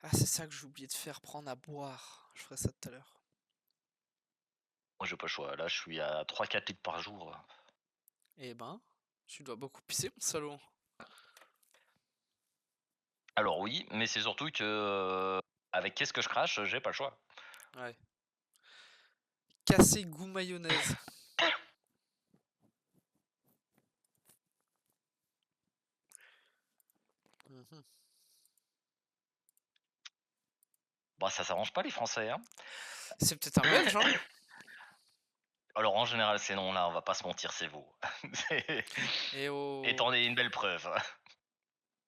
Ah, c'est ça que j'ai oublié de faire, prendre à boire. Je ferai ça tout à l'heure. Moi, j'ai pas le choix. Là, je suis à 3-4 litres par jour. Eh ben, tu dois beaucoup pisser, mon salaud. Alors oui, mais c'est surtout que, avec qu'est-ce que je crache, j'ai pas le choix. Ouais. Cassé goût mayonnaise. Mhm. Bah, ça s'arrange pas les Français, hein. C'est peut-être un Belge, hein? Alors en général, c'est non, là, on va pas se mentir, c'est vous. C'est Et et oh... tu es une belle preuve.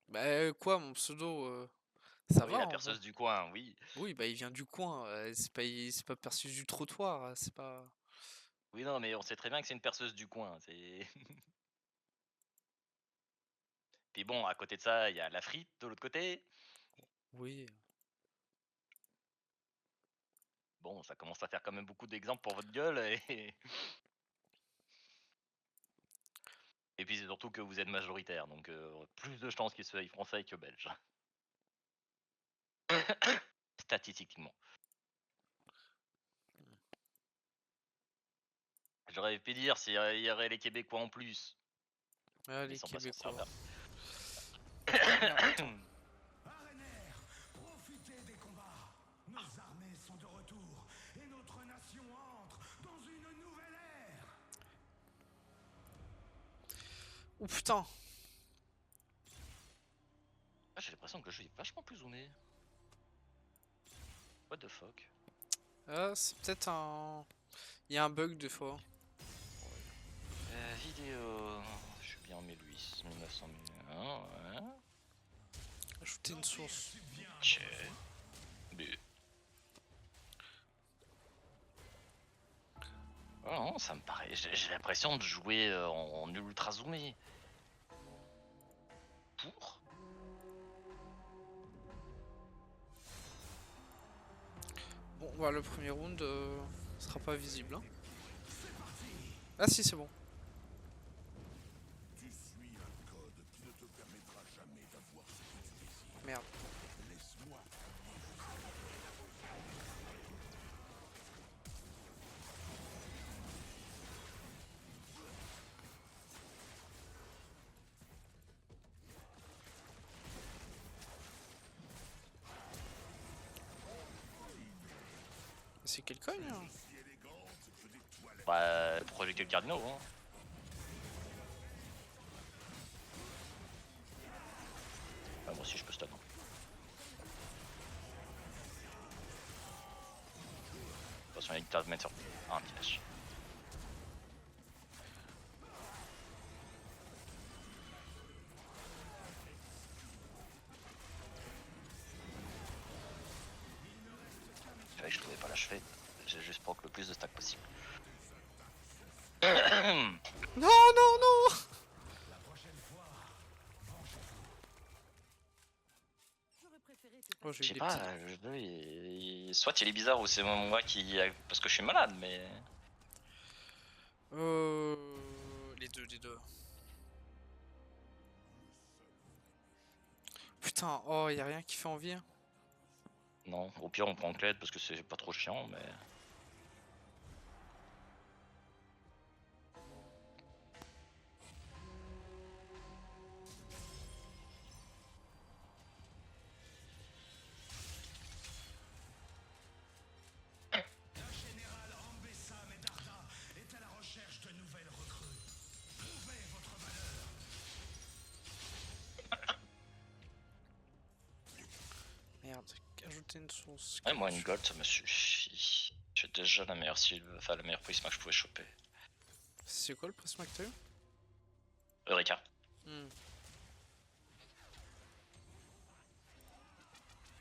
Bah quoi, mon pseudo, ça Oui, va la en vrai. perceuse du coin, oui. Oui, bah il vient du coin, c'est pas perçu du trottoir, c'est pas... Oui, non, mais on sait très bien que c'est une perceuse du coin, c'est puis bon, à côté de ça, il y a la frite de l'autre côté. Oui. Bon, ça commence à faire quand même beaucoup d'exemples pour votre gueule et puis c'est surtout que vous êtes majoritaire, donc plus de chances qu'il soit français que belge. Statistiquement. J'aurais pu dire s'il y aurait les Québécois en plus, Ah, mais ils les sont pas censés en Québécois. faire. Ah merde, attends. Arenaire, profitez des combats. Nos armées sont de retour et notre nation entre dans une nouvelle ère. Oh putain. Ah, j'ai l'impression que le jeu est vachement plus zoomé. What the fuck? Ah, c'est peut-être un... Il y a un bug des fois. Vidéo. Je suis bien en 1800, 1901, ouais. Ajouter une source. Ok. Mais... Oh non, ça me paraît. J'ai l'impression de jouer en ultra zoomé. Pour? Bon, bah le premier round sera pas visible, hein. Ah si, c'est bon. Tu suis un code qui ne te permettra jamais d'avoir ce que tu désires. Merde. Laisse-moi. C'est quel cogne, hein? Bah, projectile cardinaux, hein. Ah, moi aussi je peux stun. De toute façon, il y a une carte de mettre sur un piège. Je trouvais pas l'achever. J'ai juste proc le plus de stacks possible. Non, non, non. Oh, j'ai Je eu sais des pas, petits... le jeu, soit il est bizarre ou c'est moi qui. Parce que je suis malade, mais. Les deux, les deux. Putain, oh, y a rien qui fait envie, hein. Non, au pire on prend Cled parce que c'est pas trop chiant, mais. Le général Ambessa Medarda est à la recherche de nouvelles recrues. Prouvez votre valeur. Merde, ajouter une source. Ouais, moi une gold ça me suffit. J'ai déjà la meilleure enfin la meilleure prisma que je pouvais choper. C'est quoi le prisme que t'as eu? Eureka. Hmm.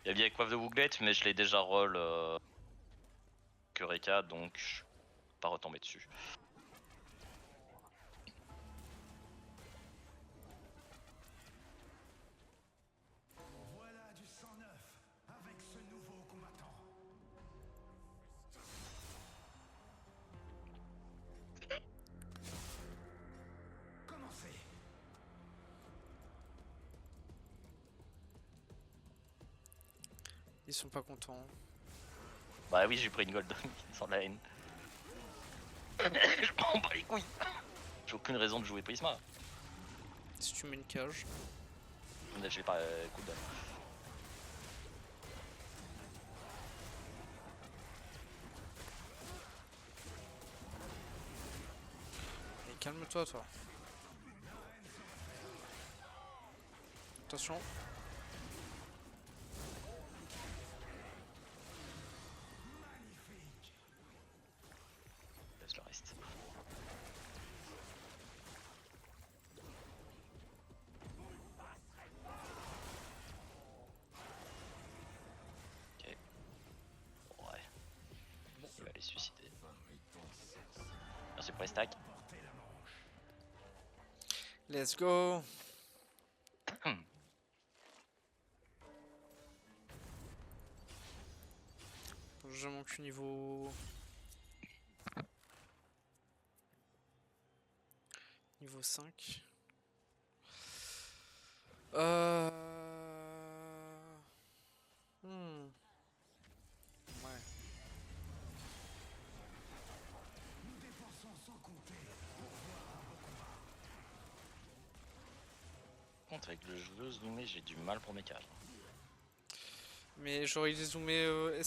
Il y a bien coiffe de Wooglet, mais je l'ai déjà roll Eureka, donc je peux pas retomber dessus. Voilà du sang neuf avec ce nouveau combattant. Commencez. Ils sont pas contents. Bah oui, j'ai pris une gold sans la haine. Je m'en bats les couilles. J'ai aucune raison de jouer Prisma. Si tu mets une cage. J'ai pas cooldown. Et calme-toi, toi. Attention. Laisse le reste. Ok. Ouais. Il va les suicider. Merci pour les stacks. Let's go. Je manque niveau 5. Ouais. Nous dépensons sans compter pour voir un beau combat. Par contre, avec le jeu zoomé, j'ai du mal pour mes cages. Mais j'aurais dû zoomer.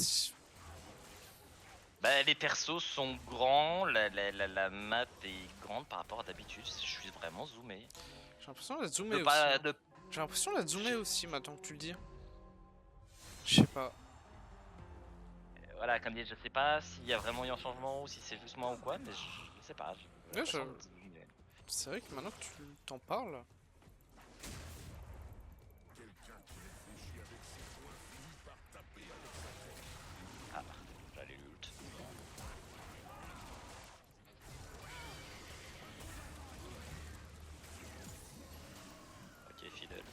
Bah, les persos sont grands, la map est grande par rapport à d'habitude. Je suis vraiment zoomé. J'ai l'impression d'être zoomé aussi. Pas, Hein. J'ai l'impression d'être zoomé aussi maintenant que tu le dis. Je sais pas. Voilà, comme dit, je sais pas s'il y a vraiment eu un changement ou si c'est juste moi ou quoi, mais je sais pas. Ouais, c'est vrai que maintenant que tu t'en parles. Ah, j'allais l'ult. Ok, fidèle.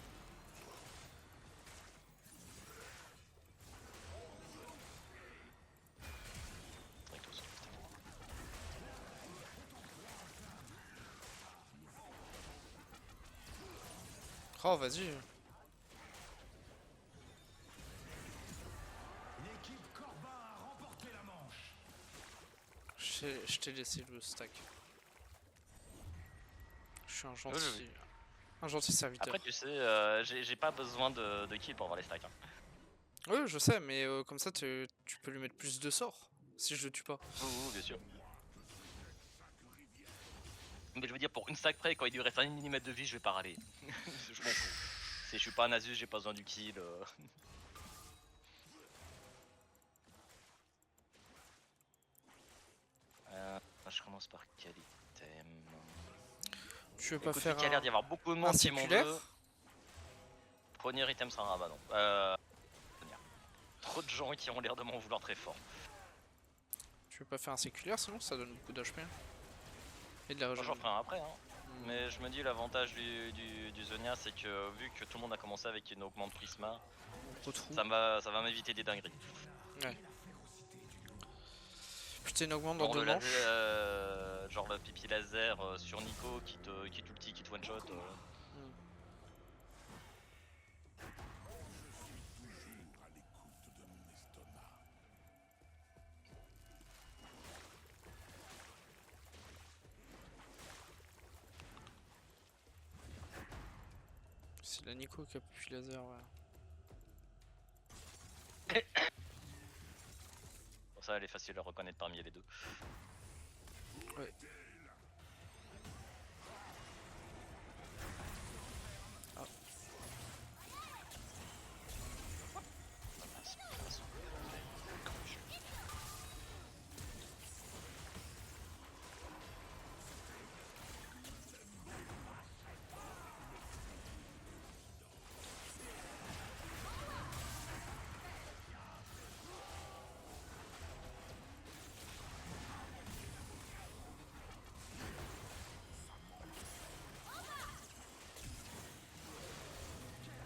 Recto, Oh, vas-y. L'équipe Corbin a remporté la manche. Je t'ai laissé le stack. Je suis oui. un gentil serviteur. Après, tu sais, j'ai pas besoin de kill pour avoir les stacks. Hein. Oui, je sais, mais comme ça, tu peux lui mettre plus de sorts si je le tue pas. Ouh, bien sûr. Mais je veux dire, pour une stack près, quand il lui reste 1 mm de vie, je vais pas râler. Je m'en fous. Je suis pas un Asus, j'ai pas besoin du kill. Je commence par quel item? Tu veux pas Écoute, faire il y a l'air d'y avoir beaucoup de monde qui m'en séculaire veut. Premier item sera un rabanon. Trop de gens qui ont l'air de m'en vouloir très fort. Tu veux pas faire un séculaire sinon ça donne beaucoup d'HP. Et de la Moi, j'en régénération. ferai un après. Hein. Mais je me dis l'avantage du Zonia, c'est que vu que tout le monde a commencé avec une augmente Prisma, ça va m'éviter des dingueries. Ouais. Putain, une augmente dans Genre deux manches. genre le pipi laser sur Nico qui t'ulti, qui te one shot. C'est la Nico qui a pipi laser, ouais. Pour ça, elle est facile à reconnaître parmi les deux. Ouais. Ah.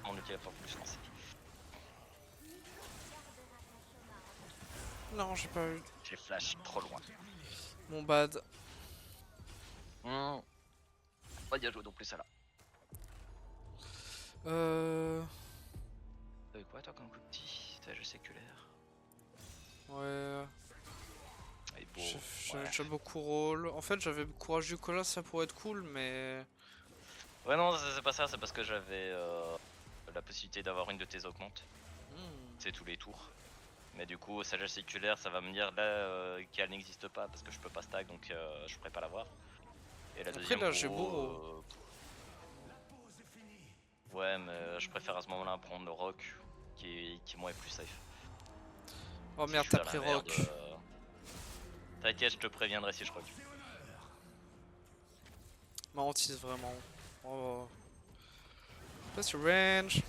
On ulti va pas voulu se lancer. Non, j'ai pas eu. J'ai flash trop loin. Mon bad. Pas bien joué non plus ça là. Euh. T'avais quoi toi comme coup de petit? Stage séculaire. Ouais. Et beau. J'avais Ouais. déjà beaucoup rôle. En fait, j'avais courage du Colas, ça pourrait être cool, mais. Ouais, non, c'est pas ça, c'est parce que j'avais la possibilité d'avoir une de tes augmentes. Hmm. C'est tous les tours. Mais du coup, sagesse séculaire, ça va me dire là qu'elle n'existe pas parce que je peux pas stack donc je pourrais pas l'avoir. Et la Après, deuxième là, j'ai bourreau, bourreau. ouais, mais je préfère à ce moment-là prendre le rock qui moi est plus safe. Oh Si merde, je t'as suis à pris la merde, rock. t'inquiète, je te préviendrai si je rock. Ma hantise, vraiment. Oh. Passe range.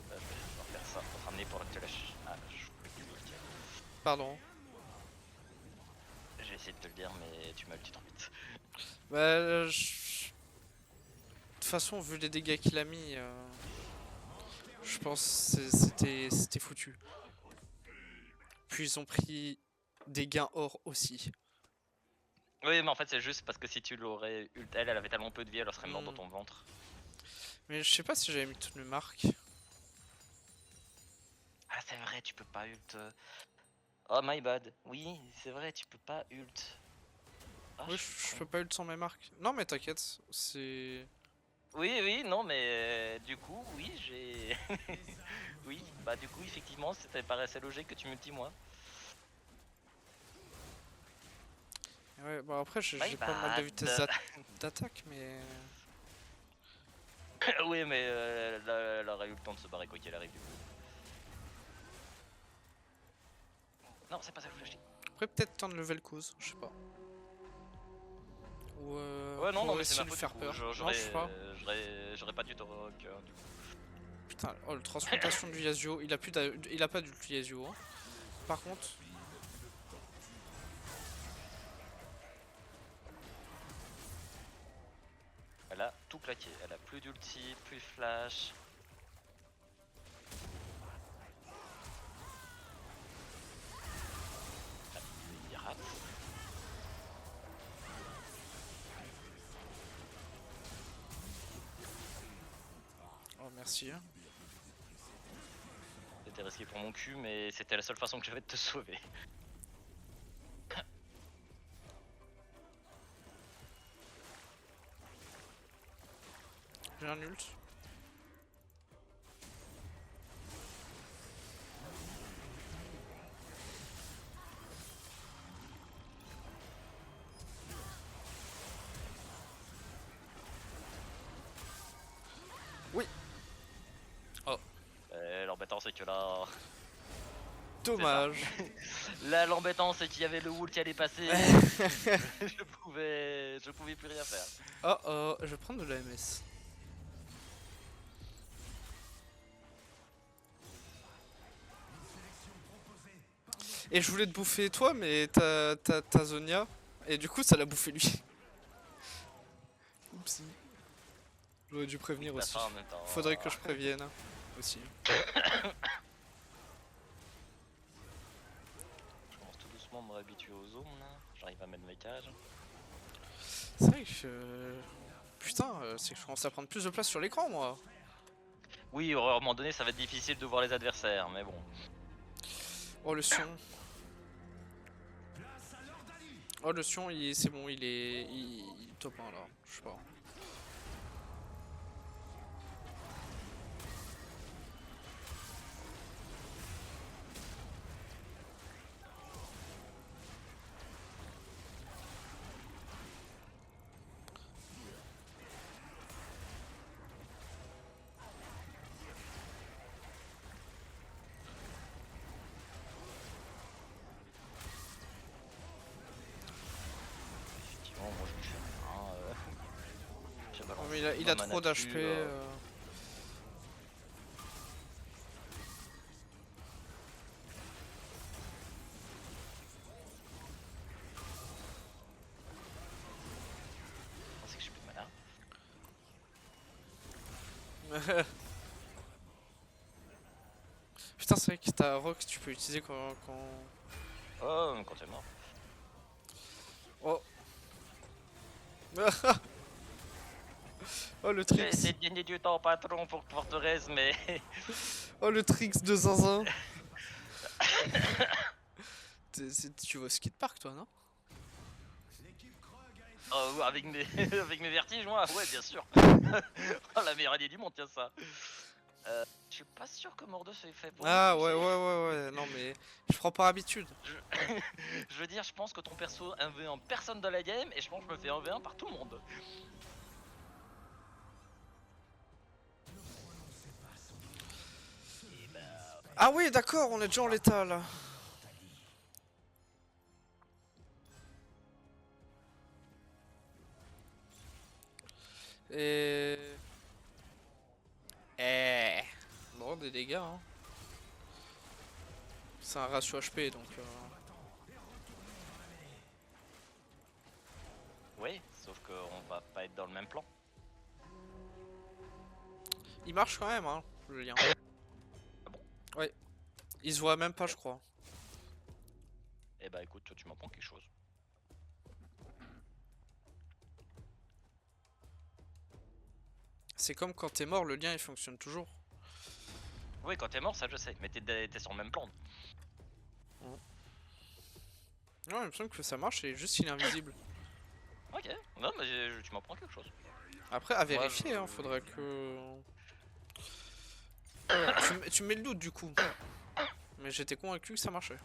Je vais devoir faire ça pour te ramener pour te lâcher. Ah, je peux plus cliquer. Pardon. J'ai essayé de te le dire, mais tu m'as ulti trop vite. Bah, de toute façon, vu les dégâts qu'il a mis, je pense que c'était foutu. Puis ils ont pris des gains or aussi. Oui, mais en fait, c'est juste parce que si tu l'aurais ult, elle avait tellement peu de vie, elle serait morte dans Hmm. ton ventre. Mais je sais pas si j'avais mis toutes mes marques. Ah, c'est vrai, tu peux pas ult. Oh my bad. Oui, c'est vrai, tu peux pas ult. Ah, Oui, je suis je con. peux pas ult sans mes marques. Non, mais t'inquiète, c'est. Oui, oui, non, mais du coup, oui, j'ai. Oui, bah du coup, effectivement, c'était paraissait logique que tu multi moi. Ouais, bon après, My j'ai pas mal de bad. vitesse d'attaque, mais. Oui, mais elle aurait eu le temps de se barrer quoi qu'il arrive du coup. Non, c'est pas ça que je voulais acheter. Après, peut-être temps de lever le cause, je sais pas. Ou Ouais, non, pour non, mais c'est essayer ma de lui faute du faire coup. peur. Non, je sais pas. J'aurais pas dû te rock du coup. Putain, oh, le transmutation du Yasuo, il a pas d'ult Yasuo. Hein. Par contre, Elle a tout claqué. Elle a plus d'ulti, plus de flash. Ah, il rate. oh merci. Hein. C'était risqué pour mon cul, mais c'était la seule façon que j'avais de te sauver. J'ai un ult. Oui. Oh, L'embêtant c'est que là... dommage. Là l'embêtant c'est qu'il y avait le wool qui allait passer. je pouvais plus rien faire. Oh oh, je vais prendre de l'AMS. Et je voulais te bouffer toi, mais t'as Zonia. Et du coup, ça l'a bouffé lui. Oupsie. J'aurais dû prévenir Bah, aussi. ça, en même temps, Faudrait que je prévienne aussi. je commence tout doucement à me réhabituer aux zones là. J'arrive à mettre mes cages. C'est vrai que. Putain, c'est que je commence à prendre plus de place sur l'écran moi. Oui, à un moment donné ça va être difficile de voir les adversaires, mais bon. Oh le Sion. Oh le Sion, c'est bon, il est. Il top 1 là, je sais pas. Effectivement, moi je me fais rien. J'ai Oh, balancé mais il ma a mana trop dessus, d'HP. Je pensais que j'ai plus de mana. Putain, c'est vrai que ta rock, tu peux utiliser quand... Oh, quand t'es mort. Oh. Oh le J'ai tricks. essayé de gagner du temps, patron, pour Forteresse, mais... Oh le tricks de zinzin. Tu vas au skatepark toi, non? Oh, avec mes... avec mes vertiges, moi, ouais, bien sûr. Oh, la meilleure idée du monde, tiens ça. Je suis pas sûr que Mordos est fait pour Ah nous, ouais, tu ouais, sais. ouais, ouais, non mais je prends par habitude. Je veux dire, je pense que ton perso 1v1 personne dans la game, et je pense que je me fais 1v1 par tout le monde. Ah oui, d'accord, on est déjà en l'état là. Et... Bon, des dégâts, hein. C'est un ratio HP, donc... Oui, sauf qu'on va pas être dans le même plan. Il marche quand même, hein, le lien. Ah bon? Ouais. Il se voit même pas, je crois. Eh bah écoute, toi tu m'apprends quelque chose. C'est comme quand t'es mort, le lien il fonctionne toujours. Oui, quand t'es mort, ça je sais, mais t'es sur le même plan. Non, il me semble que ça marche, et juste il est invisible. Ok, non mais tu m'apprends quelque chose. Après, à vérifier, je- hein, faudrait que... tu mets le doute du coup. Mais j'étais convaincu que ça marchait.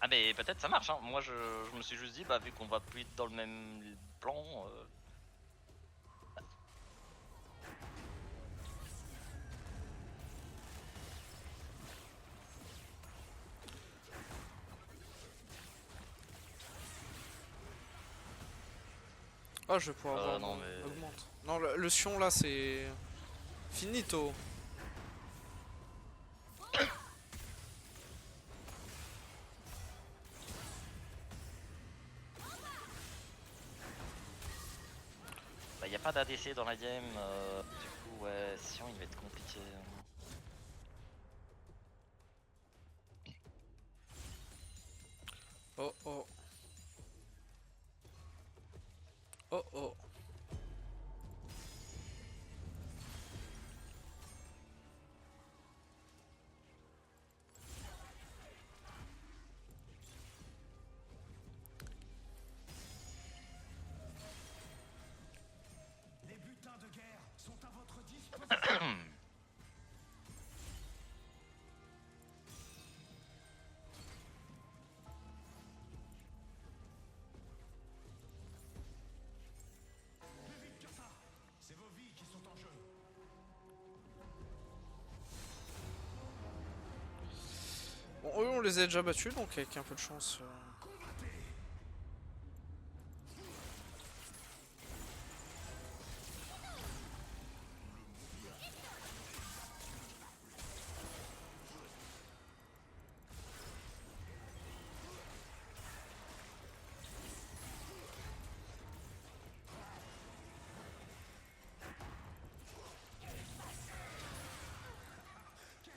Ah mais peut-être ça marche, hein. Moi je me suis juste dit, bah vu qu'on va plus être dans le même plan... Ah, je vais pouvoir avoir non, mon mais- augmente. Non, le Sion là, c'est... Finito. Bah y a pas d'ADC dans la game, du coup ouais, Sion il va être compliqué. Oh oh. Oh oh. Les butins de guerre sont à votre disposition. Plus vite que ça. C'est vos vies qui sont en jeu. Bon, eux on les a déjà battus, donc avec un peu de chance...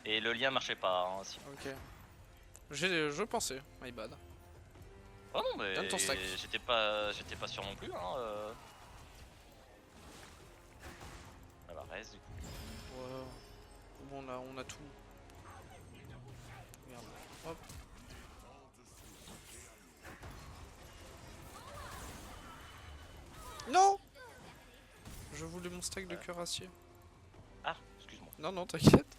Et le lien marchait pas, hein, si. Ok. Je pensais, my bad. Oh non mais Donne ton stack. j'étais pas sûr non plus, hein. Ah bah reste du coup. Ouais. Bon, on a tout. Merde. Hop. Non! Je voulais mon stack de cuirassier. Ah, excuse-moi. Non, non, t'inquiète.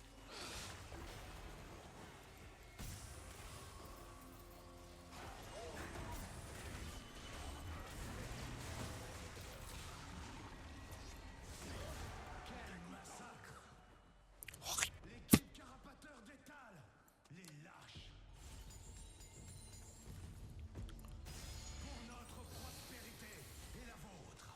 L'équipe carapateur d'étale. Les lâches. Pour notre prospérité et la vôtre.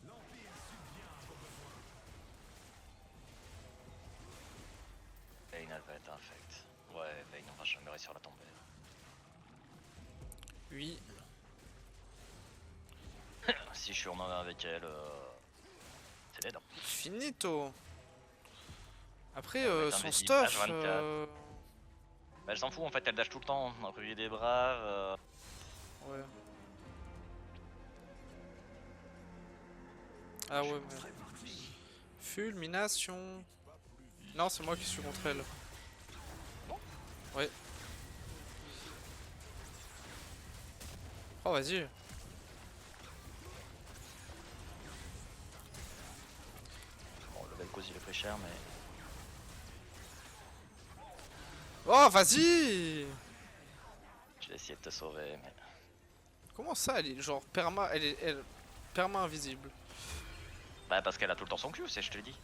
L'Empire subvient à vos besoins. Vayne elle va être infect. Ouais, Vayne on va jamais réussir à la tomber. Oui. Si je suis en main avec elle, c'est dead. Finito. Après, On va mettre son invisible stuff... H24. Bah, elle s'en fout en fait, elle dash tout le temps. Après, il y a des braves. Ouais. Ah ouais, mais... Fulmination. Non, c'est moi qui suis contre elle. Ouais. Oh, vas-y. Bon, le Vel'Koz il est pris cher, mais. Oh, vas-y. Je vais essayer de te sauver, mais. Comment ça, elle est genre perma... Elle perma invisible. Bah, parce qu'elle a tout le temps son cul, c'est je te le dis.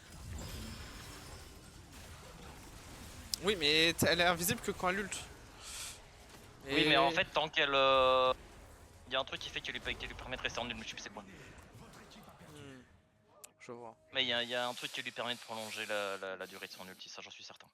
Oui, mais elle est invisible que quand elle ult. Oui, mais en fait, tant qu'elle. Il y a un truc qui fait qu'elle lui permet de rester en nul, mais je sais plus c'est quoi. Je vois. Mais il y a un truc qui lui permet de prolonger la durée de son ulti, ça j'en suis certain.